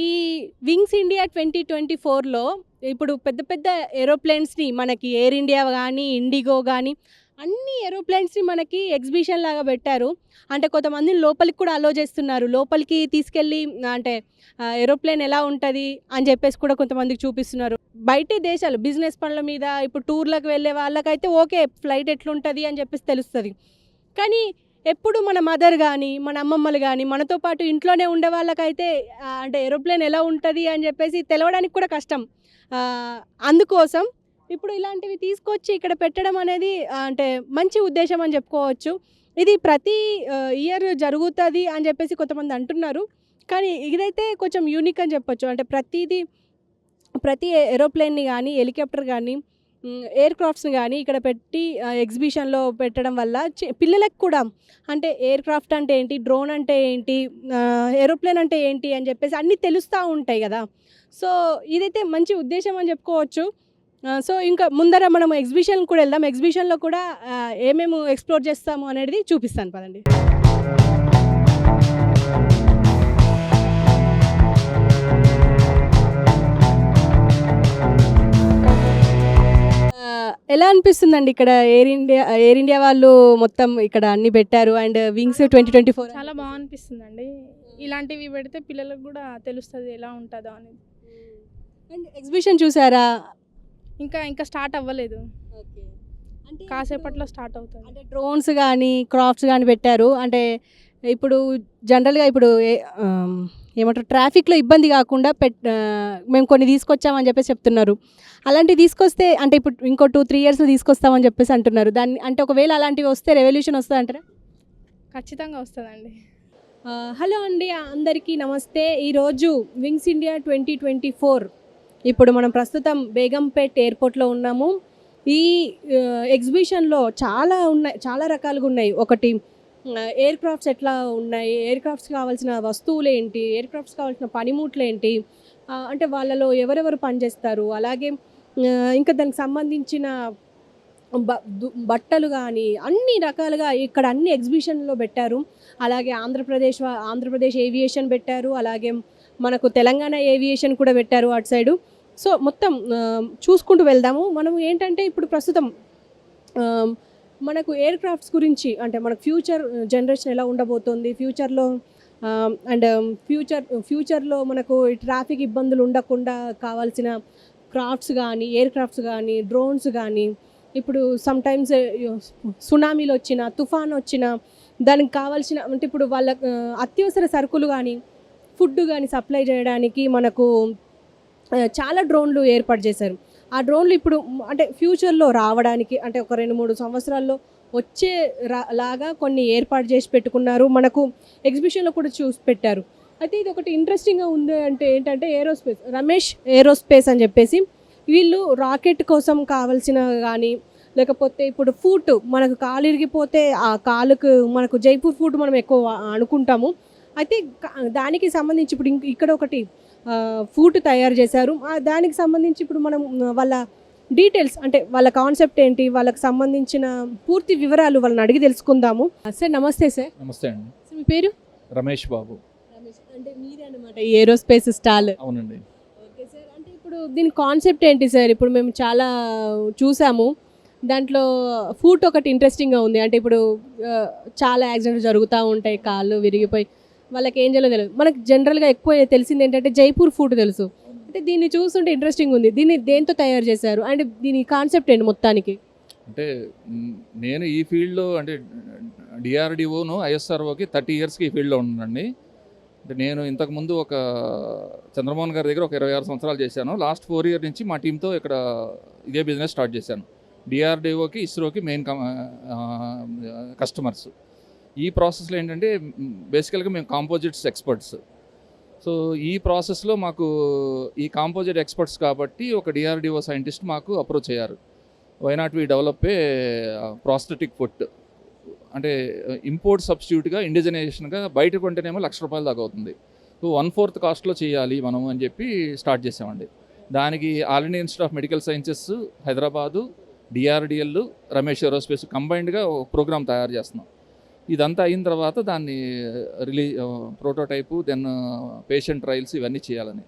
ఈ wings India 2024లో ఇప్పుడు పెద్ద పెద్ద ఏరోప్లేన్స్‌ని మనకి ఎయిర్ ఇండియా గానీ, ఇండిగో గానీ అన్ని ఏరోప్లేన్స్‌ని మనకి ఎగ్జిబిషన్ లాగా పెట్టారు. అంటే కొంతమందిని లోపలికి కూడా అలో చేస్తున్నారు. లోపలికి తీసుకెళ్ళి అంటే ఏరోప్లేన్ ఎలా ఉంటది అని చెప్పేసి కూడా కొంతమందికి చూపిస్తున్నారు. బయటి దేశాలు బిజినెస్ పనుల మీద ఇప్పుడు టూర్‌లకు వెళ్ళే వాళ్ళకైతే ఓకే. ఫ్లైట్ ఎట్లుంటది అని చెప్పేసి తెలుస్తది. కానీ ఎప్పుడు మన మదర్ గానీ, మన అమ్మమ్మలు గానీ, మనతో పాటు ఇంట్లోనే ఉండే వాళ్ళకైతే అంటే ఏరోప్లేన్ ఎలా ఉంటది అని జెప్పేసి తెలవడానికి కూడా కష్టం. ఆహ్, అందుకోసం ఇప్పుడు ఇలాంటివి తీసుకొచ్చి ఇక్కడ పెట్టడం అనేది అంటే మంచి ఉద్దేశ్యం అని జెప్పుకోవచ్చు. ఇది ప్రతి ఇయర్ జరుగుతది అని జెప్పేసి కొంతమంది అంటున్నారు. కానీ ఇదైతే కొంచెం యూనిక్ అని జెప్పొచ్చు. అంటే ప్రతి ఏరోప్లేన్‌ని గానీ, హెలికాప్టర్ గానీ, ఎయిర్ క్రాఫ్ట్స్‌ని గానీ ఇక్కడ పెట్టి ఎగ్జిబిషన్‌లో పెట్టడం వల్ల పిల్లలకి కూడా అంటే ఎయిర్ క్రాఫ్ట్ అంటే ఏంటి? డ్రోన్ అంటే ఏంటి? ఏరోప్లేన్ అంటే ఏంటి? అని జెప్పేసి అన్నీ తెలుస్తా ఉంటాయి గదా! సో, ఇదైతే మంచి ఉద్దేశ్యం అని జెప్పుకోవచ్చు. సో, ఇంకా ముందర మనం ఎగ్జిబిషన్‌కి కూడా ఎళ్దాం. ఎగ్జిబిషన్‌లో కూడా ఏమేమి ఎక్స్‌ప్లోర్ చేస్తాము అనేది చూపిస్తాను పదండి. ఎలా అనిపిస్తుందండి ఇక్కడ ఎయిర్ ఇండియా వాళ్ళు మొత్తం ఇక్కడ అన్నీ పెట్టారు అండ్ వింగ్స్ 2024 చాలా బాగా అనిపిస్తుందండి. ఇలాంటివి పెడితే పిల్లలకు కూడా తెలుస్తుంది ఎలా ఉంటుందో అనేది. అండ్ ఎగ్జిబిషన్ చూసారా? ఇంకా స్టార్ట్ అవ్వలేదు, అంటే కాసేపట్లో స్టార్ట్ అవుతుంది. అంటే డ్రోన్స్ కానీ క్రాఫ్ట్స్ కానీ పెట్టారు. అంటే ఇప్పుడు జనరల్గా ఇప్పుడు ఏమంటారు ట్రాఫిక్లో ఇబ్బంది కాకుండా మేము కొన్ని తీసుకొచ్చామని చెప్పేసి చెప్తున్నారు. అలాంటివి తీసుకొస్తే అంటే ఇప్పుడు ఇంకో 2-3 ఇయర్స్లో తీసుకొస్తామని చెప్పేసి అంటున్నారు. దాన్ని అంటే ఒకవేళ అలాంటివి వస్తే రెవల్యూషన్ వస్తుంది అంటారా? ఖచ్చితంగా వస్తుందండి. హలో అండి, అందరికీ నమస్తే. ఈరోజు వింగ్స్ ఇండియా 2024 ఇప్పుడు మనం ప్రస్తుతం బేగంపేట్ ఎయిర్పోర్ట్లో ఉన్నాము. ఈ ఎగ్జిబిషన్లో చాలా రకాలుగా ఉన్నాయి. ఒకటి ఎయిర్ క్రాఫ్ట్స్ ఎట్లా ఉన్నాయి, ఎయిర్ క్రాఫ్ట్స్ కావాల్సిన వస్తువులు ఏంటి, ఎయిర్ క్రాఫ్ట్స్ కావాల్సిన పనిముట్లు ఏంటి, అంటే వాళ్ళలో ఎవరెవరు పనిచేస్తారు, అలాగే ఇంకా దానికి సంబంధించిన బట్టలు కానీ అన్ని రకాలుగా ఇక్కడ అన్ని ఎగ్జిబిషన్లో పెట్టారు. అలాగే ఆంధ్రప్రదేశ్ ఏవియేషన్ పెట్టారు. అలాగే మనకు తెలంగాణ ఏవియేషన్ కూడా పెట్టారు అటు సైడు. సో మొత్తం చూసుకుంటూ వెళ్దాము. మనం ఏంటంటే ఇప్పుడు ప్రస్తుతం మనకు ఎయిర్ క్రాఫ్ట్స్ గురించి అంటే మనకు ఫ్యూచర్ జనరేషన్ ఎలా ఉండబోతోంది, ఫ్యూచర్లో అండ్ ఫ్యూచర్లో మనకు ట్రాఫిక్ ఇబ్బందులు ఉండకుండా కావాల్సిన క్రాఫ్ట్స్ కానీ, ఎయిర్ క్రాఫ్ట్స్ కానీ, డ్రోన్స్ కానీ, ఇప్పుడు సమ్టైమ్స్ సునామీలు వచ్చిన, తుఫాన్ వచ్చిన దానికి కావాల్సిన అంటే ఇప్పుడు వాళ్ళ అత్యవసర సరుకులు కానీ, ఫుడ్ కానీ సప్లై చేయడానికి మనకు చాలా డ్రోన్లు ఏర్పాటు చేశారు. ఆ డ్రోన్లు ఇప్పుడు అంటే ఫ్యూచర్లో రావడానికి అంటే ఒక 2-3 సంవత్సరాల్లో వచ్చే లాగా కొన్ని ఏర్పాటు చేసి పెట్టుకున్నారు. మనకు ఎగ్జిబిషన్లో కూడా చూసి పెట్టారు. అయితే ఇది ఒకటి ఇంట్రెస్టింగ్గా ఉంది అంటే ఏంటంటే రమేష్ ఏరోస్పేస్ అని చెప్పేసి వీళ్ళు రాకెట్ కోసం కావాల్సిన కానీ, లేకపోతే ఇప్పుడు ఫూట్ మనకు కాలు ఇరిగిపోతే ఆ కాలుకు మనకు జైపూర్ ఫూట్ మనం ఎక్కువ అనుకుంటాము. అయితే దానికి సంబంధించి ఇప్పుడు ఇక్కడ ఒకటి ఫూట్ తయారు చేశారు. దానికి సంబంధించి ఇప్పుడు మనం వాళ్ళ డీటెయిల్స్ అంటే వాళ్ళ కాన్సెప్ట్ ఏంటి, వాళ్ళకి సంబంధించిన పూర్తి వివరాలు వాళ్ళని అడిగి తెలుసుకుందాము. సార్ నమస్తే. సార్ నమస్తే అండి. మీ పేరు? రమేష్ బాబు. అంటే మీరే అనమాట ఈ ఏరోస్పేస్ స్టాల్? అవునండి. Okay sir. అంటే ఇప్పుడు దీని కాన్సెప్ట్ ఏంటి సార్? ఇప్పుడు మేము చాలా చూసాము, దాంట్లో ఫూట్ ఒకటి ఇంట్రెస్టింగ్గా ఉంది. అంటే ఇప్పుడు చాలా యాక్సిడెంట్స్ జరుగుతూ ఉంటాయి, కాళ్ళు విరిగిపోయి వాళ్ళకి ఏం చేయాలో తెలియదు. మనకు జనరల్గా ఎక్కువ తెలిసింది ఏంటంటే జైపూర్ ఫూట్ తెలుసు. అంటే దీన్ని చూస్తుంటే ఇంట్రెస్టింగ్ ఉంది. దీన్ని దేంతో తయారు చేశారు అండ్ దీని కాన్సెప్ట్ ఏంటి మొత్తానికి? అంటే నేను ఈ ఫీల్డ్లో అంటే డిఆర్డిఓను ఐఎస్ఆర్ఓకి 30 ఇయర్స్కి ఈ ఫీల్డ్లో ఉన్నానండి. అంటే నేను ఇంతకుముందు ఒక చంద్రమోహన్ గారి దగ్గర ఒక 26 సంవత్సరాలు చేశాను. లాస్ట్ 4 ఇయర్ నుంచి మా టీంతో ఇక్కడ ఇదే బిజినెస్ స్టార్ట్ చేశాను. డిఆర్డిఓకి ఇస్రోకి మెయిన్ కస్టమర్స్. ఈ ప్రాసెస్లో ఏంటంటే బేసికల్గా మేము కాంపోజిట్స్ ఎక్స్పర్ట్స్. సో ఈ ప్రాసెస్లో మాకు ఈ కాంపోజిట్ ఎక్స్పర్ట్స్ కాబట్టి ఒక డిఆర్డిఓ సైంటిస్ట్ మాకు అప్రోచ్ అయ్యారు. Why not we develop a prosthetic foot, అంటే ఇంపోర్ట్ సబ్స్టిట్యూట్గా ఇండిజనైజేషన్గా బయట కొంటేనేమో ₹1,00,000 దాకా అవుతుంది. సో 1/4 కాస్ట్లో చేయాలి మనం అని చెప్పి స్టార్ట్ చేసామండి. దానికి All India Institute of Medical Sciences Hyderabad, DRDL, Ramesh aerospace కంబైన్డ్గా ఒక ప్రోగ్రామ్ తయారు చేస్తున్నాం. ఇదంతా అయిన తర్వాత దాన్ని ప్రోటోటైపు దెన్ పేషెంట్ ట్రయల్స్ ఇవన్నీ చేయాలని.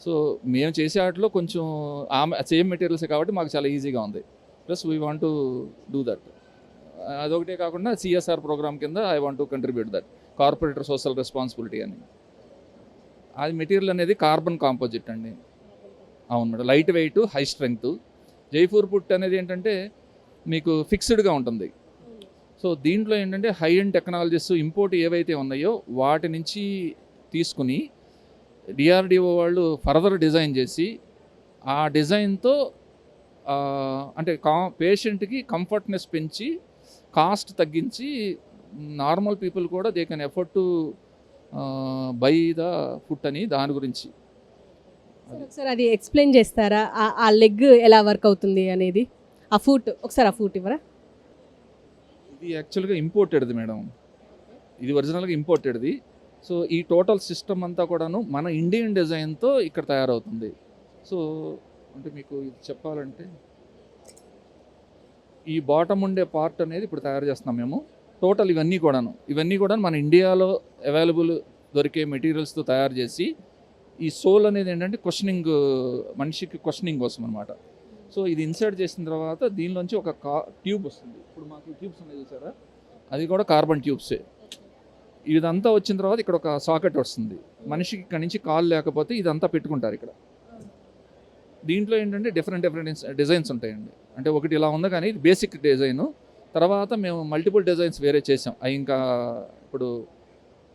సో మేము చేసే వాటిలో కొంచెం సేమ్ మెటీరియల్స్ కాబట్టి మాకు చాలా ఈజీగా ఉంది. Plus we want to do that. అదొకటే కాకుండా సిఎస్ఆర్ ప్రోగ్రామ్ కింద I want to contribute that, corporator social responsibility అని. అది మెటీరియల్ అనేది కార్బన్ కాంపోజిట్ అండి. అవును madam, light weight, high strength. Jaipur put అనేది ఏంటంటే మీకు ఫిక్స్డ్గా ఉంటుంది. సో దీంట్లో ఏంటంటే హై అండ్ టెక్నాలజీస్ ఇంపోర్ట్ ఏవైతే ఉన్నాయో వాటి నుంచి తీసుకుని డిఆర్డిఓ వాళ్ళు ఫర్దర్ డిజైన్ చేసి ఆ డిజైన్తో అంటే పేషెంట్కి కంఫర్ట్నెస్ పెంచి కాస్ట్ తగ్గించి నార్మల్ పీపుల్ కూడా they can effort to buy the food అని దాని గురించి. ఒకసారి అది ఎక్స్ప్లెయిన్ చేస్తారా, ఆ లెగ్ ఎలా వర్క్ అవుతుంది అనేది? ఆ ఫుట్ ఒకసారి ఆ ఫుట్ ఇవ్వరా? ఇది యాక్చువల్గా ఇంపోర్టెడ్ది మేడం, ఇది ఒరిజినల్గా ఇంపోర్టెడ్ది. సో ఈ టోటల్ సిస్టమ్ అంతా కూడాను మన ఇండియన్ డిజైన్తో ఇక్కడ తయారవుతుంది. సో అంటే మీకు ఇది చెప్పాలంటే ఈ బాటమ్ ఉండే పార్ట్ అనేది ఇప్పుడు తయారు చేస్తున్నాం మేము. టోటల్ ఇవన్నీ కూడా మన ఇండియాలో అవైలబుల్ దొరికే మెటీరియల్స్తో తయారు చేసి, ఈ సోల్ అనేది ఏంటంటే క్వశ్చనింగ్, మనిషికి క్వశ్చనింగ్ కోసం అనమాట. సో ఇది ఇన్సర్ట్ చేసిన తర్వాత దీనిలోంచి ఒక ట్యూబ్ వస్తుంది. ఇప్పుడు మాకు ట్యూబ్స్ ఉన్నాయి చూసారా, అది కూడా కార్బన్ ట్యూబ్సే. ఇదంతా వచ్చిన తర్వాత ఇక్కడ ఒక సాకెట్ వస్తుంది. మనిషికి ఇక్కడ నుంచి కాలు లేకపోతే ఇదంతా పెట్టుకుంటారు ఇక్కడ. దీంట్లో ఏంటంటే డిఫరెంట్ డిజైన్స్ ఉంటాయండి. అంటే ఒకటి ఇలా ఉంది కానీ ఇది బేసిక్ డిజైను. తర్వాత మేము మల్టిపుల్ డిజైన్స్ వేరే చేసాం. అవి ఇంకా ఇప్పుడు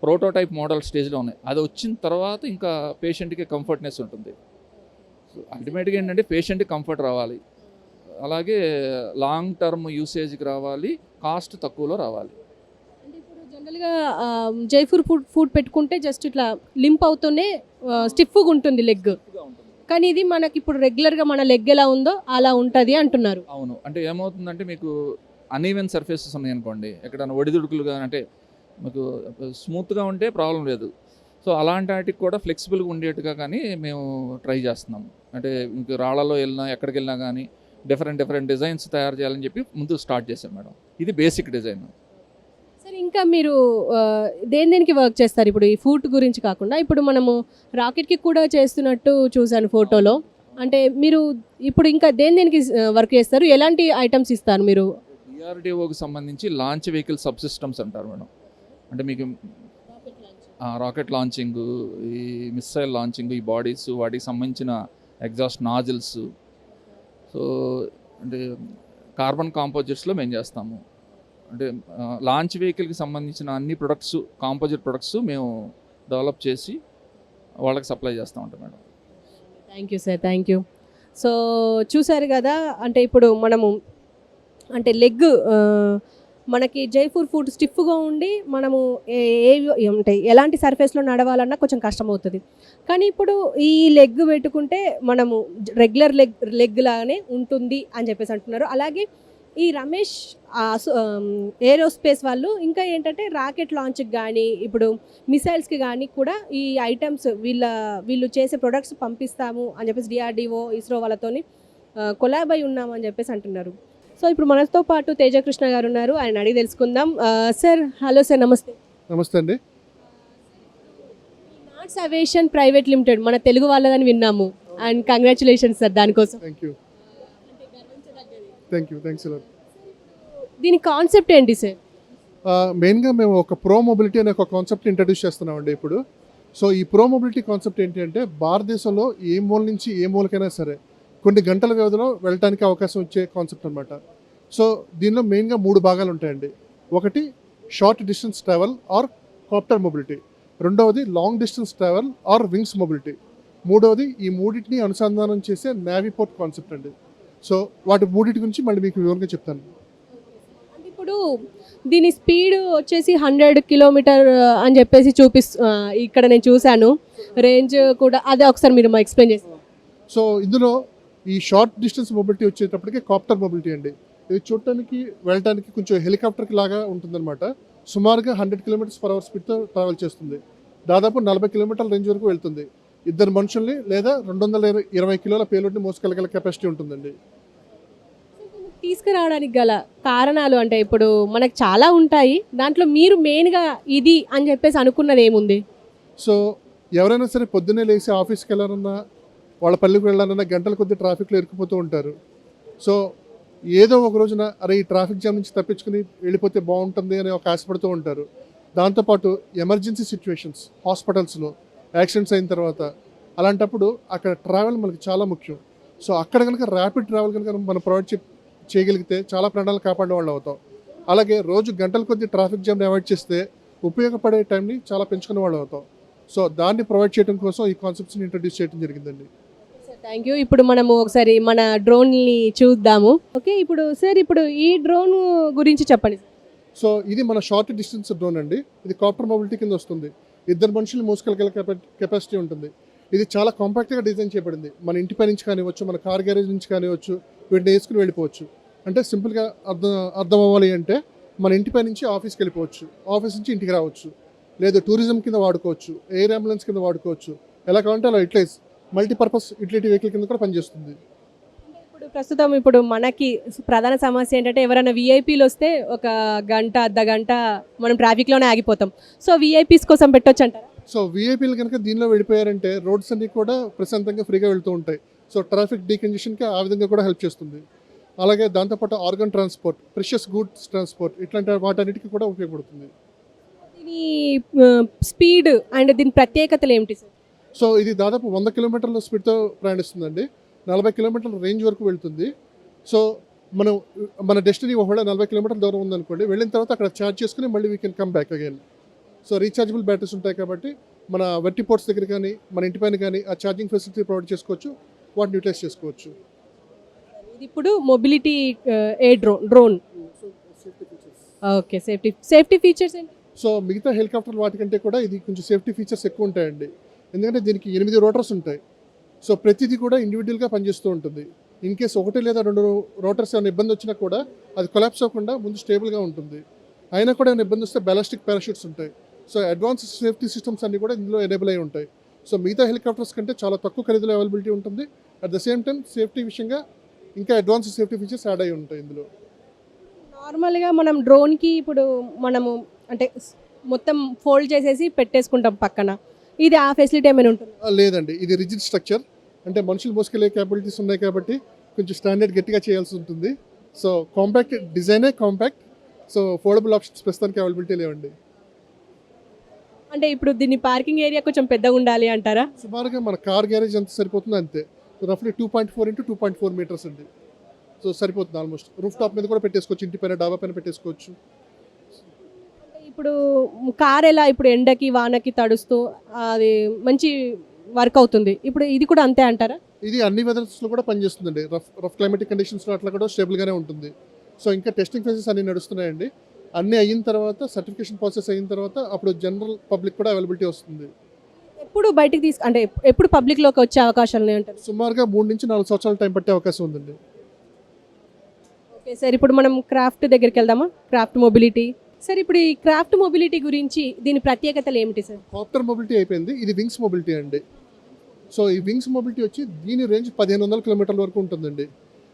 ప్రోటోటైప్ మోడల్ స్టేజ్లో ఉన్నాయి. అది వచ్చిన తర్వాత ఇంకా పేషెంట్కి కంఫర్ట్నెస్ ఉంటుంది. సో అల్టిమేట్గా ఏంటంటే పేషెంట్కి కంఫర్ట్ రావాలి, అలాగే లాంగ్ టర్మ్ యూసేజ్కి రావాలి, కాస్ట్ తక్కువలో రావాలి. అంటే ఇప్పుడు జనరల్గా జైపూర్ ఫుడ్ పెట్టుకుంటే జస్ట్ ఇట్లా లింప్ అవుతూనే స్టిఫ్గా ఉంటుంది లెగ్. కానీ ఇది మనకి ఇప్పుడు రెగ్యులర్గా మన లెగ్ ఎలా ఉందో అలా ఉంటుంది అంటున్నారు. అవును, అంటే ఏమవుతుందంటే మీకు అన్ఈవెన్ సర్ఫేసెస్ ఉన్నాయి అనుకోండి, ఎక్కడైనా ఒడిదుడుకులుగా, అంటే మీకు స్మూత్గా ఉంటే ప్రాబ్లం లేదు. సో అలాంటి వాటికి కూడా ఫ్లెక్సిబుల్గా ఉండేట్టుగా కానీ మేము ట్రై చేస్తున్నాం. అంటే మీకు రాళ్లలో వెళ్ళినా ఎక్కడికి వెళ్ళినా కానీ డిఫరెంట్ డిజైన్స్ తయారు చేయాలని చెప్పి ముందు స్టార్ట్ చేసాం మేడం. ఇది బేసిక్ డిజైన్. సరే, ఇంకా మీరు దేనికి వర్క్ చేస్తారు? ఇప్పుడు ఈ ఫుడ్ గురించి కాకుండా ఇప్పుడు మనము రాకెట్కి కూడా చేస్తున్నట్టు చూశాను ఫోటోలో. అంటే మీరు ఇప్పుడు ఇంకా దేనికి వర్క్ చేస్తారు? ఎలాంటి ఐటమ్స్ ఇస్తారు మీరు? డిఆర్డిఓకి సంబంధించి లాంచ్ వెహికల్ సబ్ సిస్టమ్స్ అంటారు మేడం. అంటే మీకు రాకెట్ లాంచింగ్, ఈ మిస్సైల్ లాంచింగ్, ఈ బాడీస్, వాటికి సంబంధించిన ఎగ్జాస్ట్ నాజిల్స్. సో అంటే కార్బన్ కాంపోజిట్స్లో మేము చేస్తాము. అంటే లాంచ్ వెహికల్కి సంబంధించిన అన్ని ప్రొడక్ట్స్, కాంపోజిట్ ప్రొడక్ట్స్ మేము డెవలప్ చేసి వాళ్ళకి సప్లై చేస్తూ ఉంటాం madam. Thank you sir, thank you. So చూసారు కదా, అంటే ఇప్పుడు మనము అంటే లెగ్ మనకి జైపూర్ ఫుడ్ స్టిఫ్గా ఉండి మనము అంటే ఎలాంటి సర్ఫేస్లో నడవాలన్నా కొంచెం కష్టమవుతుంది. కానీ ఇప్పుడు ఈ లెగ్ పెట్టుకుంటే మనము రెగ్యులర్ లెగ్ లాగానే ఉంటుంది అని చెప్పేసి అంటున్నారు. అలాగే ఈ రమేష్ ఏరోస్పేస్ వాళ్ళు ఇంకా ఏంటంటే రాకెట్ లాంచ్కి కానీ ఇప్పుడు మిసైల్స్కి కానీ కూడా ఈ ఐటమ్స్ వీళ్ళు చేసే ప్రొడక్ట్స్ పంపిస్తాము అని చెప్పేసి డిఆర్డిఓ, ఇస్రో వాళ్ళతోని కొలాబ్ అయి ఉన్నాము అని చెప్పేసి అంటున్నారు. సో ఇప్పుడు మనతో పాటు తేజకృష్ణ గారు ఉన్నారు, ఆయన అడిగి తెలుసుకుందాం. సార్, హలో సార్, నమస్తే. నమస్తే అండి. నాట్స్ అవియేషన్ ప్రైవేట్ లిమిటెడ్ మన తెలుగు వాళ్ళదని విన్నాము, అండ్ కంగ్రాచులేషన్స్ సార్ దానికోసం. Thanks a lot. దీని కాన్సెప్ట్ ఏంటి సార్? మెయిన్గా మేము ఒక ప్రో మొబిలిటీ అనే ఒక కాన్సెప్ట్ ఇంట్రడ్యూస్ చేస్తున్నామండి ఇప్పుడు. సో ఈ ప్రో మొబిలిటీ కాన్సెప్ట్ ఏంటి అంటే భారతదేశంలో ఏ మూల నుంచి ఏ మూలకైనా సరే కొన్ని గంటల వ్యవధిలో వెళ్ళడానికి అవకాశం వచ్చే కాన్సెప్ట్ అనమాట. సో దీనిలో మెయిన్గా 3 భాగాలు ఉంటాయండి. ఒకటి short distance travel or copter mobility, రెండవది long distance travel or wings mobility, మూడవది ఈ మూడింటిని అనుసంధానం చేసే నావిపోర్ట్ కాన్సెప్ట్ అండి. సో వాటి మూడింటి గురించి మళ్ళీ మీకు వివరంగా చెప్తాను. అంటే ఇప్పుడు దీని స్పీడ్ వచ్చేసి 100 కిలోమీటర్ అని చెప్పేసి ఇక్కడ నేను చూశాను. రేంజ్ కూడా అదే ఒకసారి మీరు ఎక్స్ప్లెయిన్ చేస్తారు. సో ఇందులో ఈ షార్ట్ డిస్టెన్స్ మొబిలిటీ వచ్చేటప్పటికి కాప్టర్ మొబిలిటీ అండి. ఇది చూడటానికి వెళ్ళటానికి కొంచెం హెలికాప్టర్కి లాగా ఉంటుందన్నమాట. సుమారుగా 100 km/h స్పీడ్తో ట్రావెల్ చేస్తుంది. దాదాపు 40 కిలోమీటర్ల రేంజ్ వరకు వెళ్తుంది. 2 మనుషుల్ని లేదా 220 కిలోల పేలోడ్ని మోసుకెళ్ళగల కెపాసిటీ ఉంటుందండి. తీసుకురావడానికి గల కారణాలు అంటే ఇప్పుడు మనకు చాలా ఉంటాయి. దాంట్లో మీరు మెయిన్‌గా ఇది అని చెప్పేసి అనుకున్నది ఏముంది? సో ఎవరైనా సరే పొద్దున్నే లేచి ఆఫీస్కి వెళ్ళాలన్నా వాళ్ళ పల్లెకి వెళ్ళాలన్నా గంటల కొద్ది ట్రాఫిక్లో ఇరుక్కుపోతూ ఉంటారు. సో ఏదో ఒక రోజున అరే ఈ ట్రాఫిక్ జామ్ నుంచి తప్పించుకుని వెళ్ళిపోతే బాగుంటుంది అని ఒక ఆశపడుతూ ఉంటారు. దాంతోపాటు ఎమర్జెన్సీ సిచ్యువేషన్స్ హాస్పిటల్స్లో యాక్సిడెంట్స్ అయిన తర్వాత అలాంటప్పుడు అక్కడ ట్రావెల్ మనకి చాలా ముఖ్యం. సో అక్కడ కనుక ర్యాపిడ్ ట్రావెల్ కనుక మనం ప్రొవైడ్ చేయగలిగితే చాలా ప్రాణాలు కాపాడే వాళ్ళు అవుతాం. అలాగే రోజు గంటల కొద్ది ట్రాఫిక్ జామ్ని అవాయిడ్ చేస్తే ఉపయోగపడే టైంని చాలా పెంచుకునే వాళ్ళు అవుతాం. సో దాన్ని ప్రొవైడ్ చేయడం కోసం ఈ కాన్సెప్ట్స్ని ఇంట్రడ్యూస్ చేయడం జరిగిందండి. Thank you. ఇప్పుడు మనము ఒకసారి మన డ్రోన్ని చూద్దాము. ఓకే, ఇప్పుడు సార్ ఇప్పుడు ఈ డ్రోన్ గురించి చెప్పండి. సో ఇది మన షార్ట్ డిస్టెన్స్ డ్రోన్ అండి. ఇది కాప్టర్ మొబిలిటీ కింద వస్తుంది. 2 మనుషులు మోసుకెళ్ళగల కెపాసిటీ ఉంటుంది. ఇది చాలా కాంపాక్ట్గా డిజైన్ చేయబడింది. మన ఇంటిపై నుంచి కానివచ్చు, మన కార్ గ్యారేజ్ నుంచి కానివచ్చు, వీటిని వేసుకుని వెళ్ళిపోవచ్చు. అంటే సింపుల్గా అర్థం అవ్వాలి అంటే మన ఇంటిపై నుంచి ఆఫీస్కి వెళ్ళిపోవచ్చు, ఆఫీస్ నుంచి ఇంటికి రావచ్చు, లేదు టూరిజం కింద వాడుకోవచ్చు, ఎయిర్ అంబులెన్స్ కింద వాడుకోవచ్చు, ఎలా కావాలంటే అలా యూటిలైజ్ మల్టీపర్పస్ యూటిలిటీ వెహికల్ కింద కూడా పనిచేస్తుంది. ఇప్పుడు ప్రస్తుతం ఇప్పుడు మనకి ప్రధాన సమస్య ఏంటంటే ఎవరైనా వీఐపీలు వస్తే ఒక గంట అర్ధగంట మనం ట్రాఫిక్లోనే ఆగిపోతాం. సో వీఐపీస్ కోసం పెట్టొచ్చు అంటారా? సో వీఐపీలు కనుక దీనిలో వెళ్ళిపోయారంటే రోడ్స్ అన్ని కూడా ప్రశాంతంగా ఫ్రీగా వెళ్తూ ఉంటాయి. సో ట్రాఫిక్ డీకంజెషన్కి ఆ విధంగా కూడా హెల్ప్ చేస్తుంది. అలాగే దాంతోపాటు organ transport, precious goods transport ఇట్లాంటి వాటన్నిటికీ కూడా ఉపయోగపడుతుంది. దీని స్పీడ్ అండ్ దీని ప్రత్యేకతలు ఏమిటి సార్? సో ఇది దాదాపు 100 కిలోమీటర్ల స్పీడ్తో ప్రయాణిస్తుందండి. 40 కిలోమీటర్ల రేంజ్ వరకు వెళ్తుంది. సో మన డెస్టినీ ఒకవేళ 40 కిలోమీటర్ల దూరం ఉందనుకోండి, వెళ్ళిన తర్వాత అక్కడ ఛార్జ్ చేసుకుని మళ్ళీ we can come back again. So rechargeable batteries ఉంటాయి కాబట్టి మన వెట్టి పోర్ట్స్ దగ్గర కానీ మన ఇంటిపైన కానీ ఆ ఛార్జింగ్ ఫెసిలిటీ ప్రొవైడ్ చేసుకోవచ్చు, వాటిని యూటిలైజ్ చేసుకోవచ్చు. ఇది ఇప్పుడు మొబిలిటీ ఏ డ్రోన్. ఓకే, సేఫ్టీ ఫీచర్స్ ఏంటి? సో మిగతా హెలికాప్టర్ వాటికంటే కూడా ఇది కొంచెం సేఫ్టీ ఫీచర్స్ ఎక్కువ ఉంటాయండి. ఎందుకంటే దీనికి 8 రోటర్స్ ఉంటాయి. సో ప్రతిదీ కూడా ఇండివిజువల్గా పనిచేస్తూ ఉంటుంది. ఇన్ కేస్ 1 లేదా 2 రోటర్స్ ఏమైనా ఇబ్బంది వచ్చినా కూడా అది కొలాప్స్ అవ్వకుండా ముందు స్టేబుల్గా ఉంటుంది. అయినా కూడా ఏమైనా ఇబ్బంది వస్తే బ్యాలిస్టిక్ పారాషూట్స్ ఉంటాయి. సో అడ్వాన్స్ సేఫ్టీ సిస్టమ్స్ అన్నీ కూడా ఇందులో ఎనేబుల్ అయి ఉంటాయి. సో మిగతా హెలికాప్టర్స్ కంటే చాలా తక్కువ ఖరీదులో అవైలబిలిటీ ఉంటుంది. At the same time safety విషయంగా ఇంకా అడ్వాన్స్ సేఫ్టీ ఫీచర్స్ యాడ్ అయి ఉంటాయి ఇందులో. నార్మల్గా మనం డ్రోన్కి ఇప్పుడు మనము అంటే మొత్తం ఫోల్డ్ చేసేసి పెట్టేసుకుంటాం పక్కన. ఇది ఆ ఫెసిలిటీ ఏమైనా ఉంటుంది? లేదండి, ఇది రిజిడ్ స్ట్రక్చర్. అంటే మనుషులు మోసుకెళ్ళే క్యాపబిలిటీస్ ఉన్నాయి కాబట్టి కొంచెం స్టాండర్డ్ గట్టిగా చేయాల్సి ఉంటుంది. సో కాంపాక్ట్ డిజైనే కాంపాక్ట్. సో ఫోల్డబుల్ ఆప్షన్స్ ప్రస్తుతానికి అవైలబిలిటీ లేవండి. అంటే ఇప్పుడు దీన్ని పార్కింగ్ ఏరియా కొంచెం పెద్దగా ఉండాలి అంటారా? సుమారుగా మన కార్ గ్యారేజ్ ఎంత సరిపోతుందో అంతే. సో రఫ్లీ 2.4 into 2.4 మీటర్స్ అండి. సో సరిపోతుంది ఆల్మోస్ట్. రూఫ్ టాప్ మీద కూడా పెట్టేసుకోవచ్చు, ఇంటి పైన డాబా పైన పెట్టేసుకోవచ్చు. ఇప్పుడు కార్ ఎలా ఇప్పుడు ఎండకి వానకి తడుస్తూ అది మంచి వర్క్ అవుతుంది. ఇప్పుడు ఇది కూడా అంతే అంటారా? ఇది అన్ని వెదర్స్లో కూడా పనిచేస్తుందండి. రఫ్ క్లైమేటిక్ కండిషన్స్లో అట్లా కూడా స్టేబుల్గానే ఉంటుంది. సో ఇంకా టెస్టింగ్ ఫేజెస్ అన్ని నడుస్తున్నాయండి. అన్నీ అయిన తర్వాత సర్టిఫికేషన్ ప్రాసెస్ అయిన తర్వాత అప్పుడు జనరల్ పబ్లిక్ కూడా అవైలబిలిటీ వస్తుంది. ఎప్పుడు బయటికి అంటే ఎప్పుడు పబ్లిక్లోకి వచ్చే అవకాశాలు ఉన్నాయంటారు? సుమారుగా 3 నుంచి 4 సంవత్సరాల టైం పట్టే అవకాశం ఉందండి. ఓకే సార్, ఇప్పుడు మనం క్రాఫ్ట్ దగ్గరికి వెళ్దామా? క్రాఫ్ట్ మొబిలిటీ సార్, ఇప్పుడు ఈ క్రాఫ్ట్ మొబిలిటీ గురించి దీని ప్రత్యేకతలు ఏమిటి సార్? కాప్టర్ మొబిలిటీ అయిపోయింది, ఇది వింగ్స్ మొబిలిటీ అండి. సో ఈ వింగ్స్ మొబిలిటీ వచ్చి దీని రేంజ్ 1500 కిలోమీటర్ల వరకు ఉంటుందండి.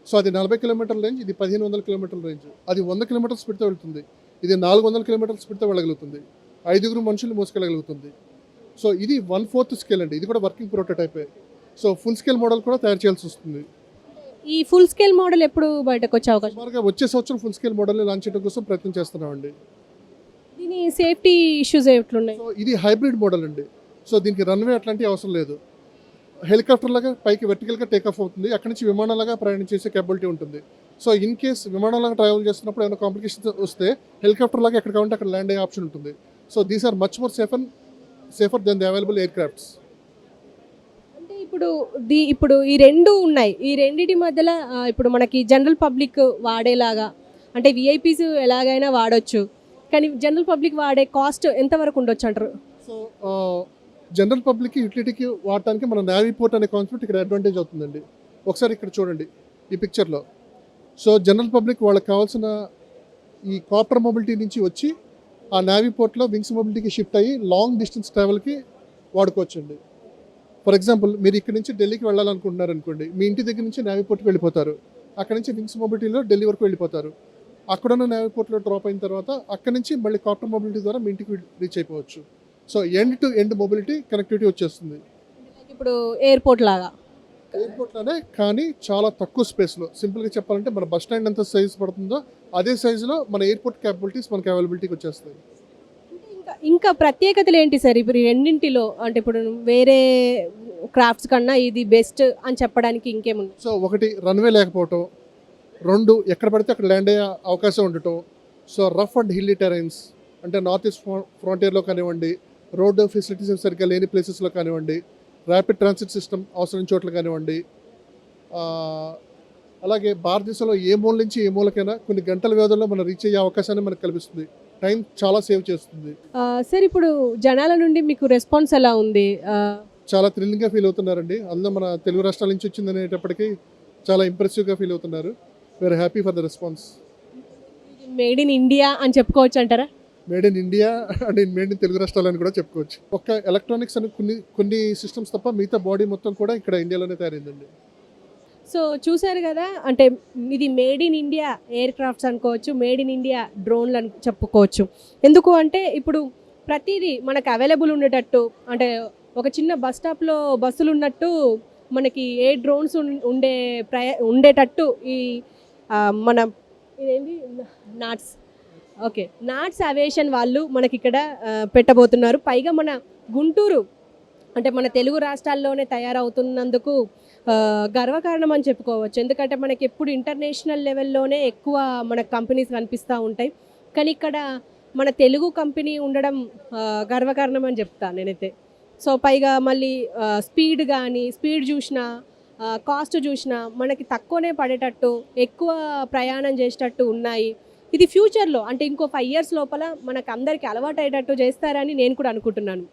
సో అది 40 కిలోమీటర్ల రేంజ్, ఇది 1500 కిలోమీటర్ల రేంజ్. అది 100 కిలోమీటర్ల స్పీడ్తో వెళ్తుంది, ఇది 400 కిలోమీటర్ల స్పీడ్తో వెళ్ళగలుగుతుంది. 5 మనుషులు మోసుకెళ్ళగలుగుతుంది. సో ఇది 1/4 స్కేల్ అండి. ఇది కూడా వర్కింగ్ ప్రోటోటైపే. సో ఫుల్ స్కేల్ మోడల్ కూడా తయారు చేయాల్సి వస్తుంది. ఈ ఫుల్ స్కేల్ మోడల్ ఎప్పుడు బయటకు వచ్చే అవకాశం? సుమారుగా వచ్చే సంవత్సరం ఫుల్ స్కేల్ మోడల్ని లాంచ్ చేయడం కోసం ప్రయత్నం చేస్తున్నామండి. దీని సేఫ్టీ ఇష్యూస్ ఎట్లున్నాయి? సో ఇది హైబ్రిడ్ మోడల్ అండి. సో దీనికి రన్వే అట్లాంటివి అవసరం లేదు. హెలికాప్టర్ లాగా పైకి వెర్టికల్గా టేకాఫ్ అవుతుంది, అక్కడి నుంచి విమానాలాగా ప్రయాణం చేసే కేపబిలిటీ ఉంటుంది. సో ఇన్ కేస్ విమానాలాగా ట్రావెల్ చేస్తున్నప్పుడు ఏమైనా కాంప్లికేషన్స్ వస్తే హెలికాప్టర్ లాగా ఎక్కడ కావాలంటే అక్కడ ల్యాండ్ అయ్యే ఆప్షన్ ఉంటుంది. So these are much more safer than the available aircrafts. అంటే ఇప్పుడు ఈ రెండు ఉన్నాయి, ఈ రెండిటి మధ్యలో ఇప్పుడు మనకి జనరల్ పబ్లిక్ వాడేలాగా అంటే విఐపీస్ ఎలాగైనా వాడొచ్చు, కానీ జనరల్ పబ్లిక్ వాడే కాస్ట్ ఎంతవరకు ఉండొచ్చు అంటారు? సో జనరల్ పబ్లిక్కి యూటిలిటీకి వాడటానికి మన నావీ పోర్ట్ అనే కాన్సెప్ట్ ఇక్కడ అడ్వాంటేజ్ అవుతుందండి. ఒకసారి ఇక్కడ చూడండి ఈ పిక్చర్లో. సో జనరల్ పబ్లిక్ వాళ్ళకి కావాల్సిన ఈ కాప్టర్ మొబిలిటీ నుంచి వచ్చి ఆ నావీ పోర్ట్లో వింగ్స్ మొబిలిటీకి షిఫ్ట్ అయ్యి లాంగ్ డిస్టెన్స్ ట్రావెల్కి వాడుకోవచ్చండి. ఫర్ ఎగ్జాంపుల్ మీరు ఇక్కడ నుంచి ఢిల్లీకి వెళ్ళాలనుకుంటున్నారు అనుకోండి, మీ ఇంటి దగ్గర నుంచి నావీ పోర్ట్కి వెళ్ళిపోతారు. అక్కడ నుంచి వింగ్స్ మొబిలిటీలో ఢిల్లీ వరకు వెళ్ళిపోతారు. అక్కడున్న ఎయిర్పోర్ట్లో డ్రాప్ అయిన తర్వాత అక్కడ నుంచి మళ్ళీ కాప్టర్ మొబిలిటీ ద్వారా మీ ఇంటికి రీచ్ అయిపోవచ్చు. So end to end mobility connectivity వచ్చేస్తుంది. ఇప్పుడు ఎయిర్పోర్ట్ లాగా. ఎయిర్పోర్ట్లోనే కానీ చాలా తక్కువ స్పేస్లో. సింపుల్గా చెప్పాలంటే మన బస్ స్టాండ్ ఎంత సైజ్ పడుతుందో అదే సైజులో మన ఎయిర్పోర్ట్ క్యాపబిలిటీస్ మనకి అవైలబిలిటీకి వచ్చేస్తాయి. ఇంకా ప్రత్యేకతలు ఏంటి సార్ ఇప్పుడు ఈ రెండింటిలో? అంటే ఇప్పుడు వేరే క్రాఫ్ట్స్ కన్నా ఇది బెస్ట్ అని చెప్పడానికి ఇంకేముంది? సో ఒకటి రన్వే లేకపోవటం, 2 ఎక్కడ పడితే అక్కడ ల్యాండ్ అయ్యే అవకాశం ఉండటం. So rough and hilly terrains అంటే నార్త్ ఈస్ట్ ఫ్రాంటియర్లో కానివ్వండి, రోడ్ ఫెసిలిటీస్ సరిగ్గా లేని ప్లేసెస్లో కానివ్వండి, ర్యాపిడ్ ట్రాన్సిట్ సిస్టమ్ అవసరం చోట్ల కానివ్వండి, అలాగే భారతదేశంలో ఏ మూల నుంచి ఏ మూలకైనా కొన్ని గంటల వ్యవధిలో మనం రీచ్ అయ్యే అవకాశాన్ని మనకు కల్పిస్తుంది. టైం చాలా సేవ్ చేస్తుంది. సార్ ఇప్పుడు జనాల నుండి మీకు రెస్పాన్స్ ఎలా ఉంది? చాలా థ్రిల్లింగ్గా ఫీల్ అవుతున్నారండి. అందులో మన తెలుగు రాష్ట్రాల నుంచి వచ్చింది అనేటప్పటికీ చాలా ఇంప్రెసివ్గా ఫీల్ అవుతున్నారు. We're happy for the response. Made in India అని చెప్పుకోవచ్చు అంటారా? Made in India and made in Telugu రాష్ట్రాలని కూడా చెప్పుకోవచ్చు. ఒక్క ఎలక్ట్రానిక్స్ అని కొన్ని సిస్టమ్స్ తప్ప మిగతా బాడీ మొత్తం కూడా ఇక్కడ ఇండియాలోనే తయారైందండి. సో చూశారు కదా, అంటే ఇది made in India air crafts అనుకోవచ్చు, మేడ్ ఇన్ ఇండియా డ్రోన్లు అని చెప్పుకోవచ్చు. ఎందుకు అంటే ఇప్పుడు ప్రతిదీ మనకు అవైలబుల్ ఉండేటట్టు, అంటే ఒక చిన్న బస్ స్టాప్లో బస్సులు ఉన్నట్టు మనకి ఏ డ్రోన్స్ ఉండేటట్టు ఈ మన ఇదేంటి నాట్స్ అవియేషన్ వాళ్ళు మనకి ఇక్కడ పెట్టబోతున్నారు. పైగా మన గుంటూరు అంటే మన తెలుగు రాష్ట్రాల్లోనే తయారవుతున్నందుకు గర్వకారణం అని చెప్పుకోవచ్చు. ఎందుకంటే మనకి ఎప్పుడు ఇంటర్నేషనల్ లెవెల్లోనే ఎక్కువ మన కంపెనీస్ కనిపిస్తూ ఉంటాయి, కానీ ఇక్కడ మన తెలుగు కంపెనీ ఉండడం గర్వకారణం అని చెప్తాను నేనైతే. సో పైగా మళ్ళీ స్పీడ్ చూసినా కాస్ట్ చూసినా మనకి తక్కువనే పడేటట్టు, ఎక్కువ ప్రయాణం చేసేటట్టు ఉన్నాయి. ఇది ఫ్యూచర్లో అంటే ఇంకో 5 years లోపల మనకు అందరికీ అలవాటు అయ్యేటట్టు చేస్తారని నేను కూడా అనుకుంటున్నాను.